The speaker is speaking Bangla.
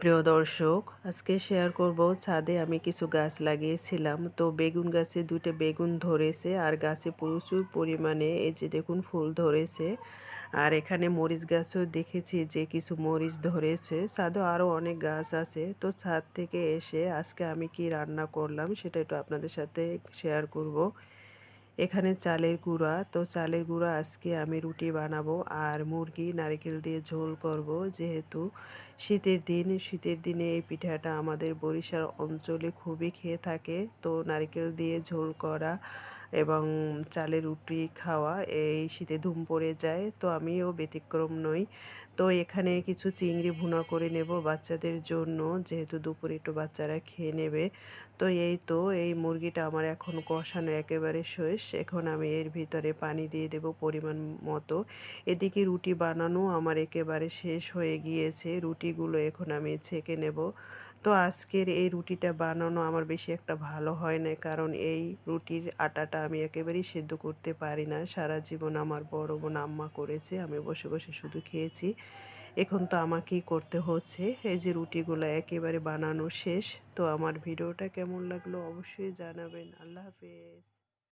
প্রিয় দর্শক, আজকে শেয়ার করব ছাদে আমি কিছু গাছ লাগিয়েছিলাম। তো বেগুন গাছে 2টা বেগুন ধরেছে আর গাছে প্রচুর পরিমাণে এই যে দেখুন ফুল ধরেছে। আর এখানে মরিচ গাছও দেখেছি যে কিছু মরিচ ধরেছে। ছাদেও আরও অনেক গাছ আছে। তো ছাদ থেকে এসে আজকে আমি কি রান্না করলাম সেটা একটু আপনাদের সাথে শেয়ার করব। এখানে চালের গুঁড়া, তো চালের গুঁড়া আজকে আমি রুটি বানাবো আর মুরগি নারকেল দিয়ে ঝোল করব। যেহেতু শীতের দিনে এই পিঠাটা আমাদের বরিশাল অঞ্চলে খুবই খেয়ে থাকে। তো নারকেল দিয়ে ঝোল করা এবং চালের রুটি খাওয়া এই শীতে ধুম পড়ে যায়, তো আমিও ব্যতিক্রম নই। তো এখানে কিছু চিংড়ি ভুনা করে নেব বাচ্চাদের জন্য, যেহেতু দুপুরে একটু বাচ্চারা খেয়ে নেবে। তো এই মুরগিটা আমার এখন কষানো একেবারে শেষ। এখন আমি এর ভিতরে পানি দিয়ে দেব পরিমাণ মতো। এদিকে রুটি বানানো আমার একেবারে শেষ হয়ে গিয়েছে। রুটিগুলো এখন আমি ছেঁকে নেব। তো আজকের এই রুটিটা বানানো আমার বেশি একটা ভালো হয় না, কারণ এই রুটির আটাটা আমি একেবারেই সেদ্ধ করতে পারি না। সারা জীবন আমার বড় বোন আম্মা করেছে, আমি বসে বসে শুধু খেয়েছি। এখন তো আমাকেই করতে হচ্ছে। এই যে রুটিগুলো একেবারে বানানো শেষ। তো আমার ভিডিওটা কেমন লাগলো অবশ্যই জানাবেন। আল্লাহ হাফেজ।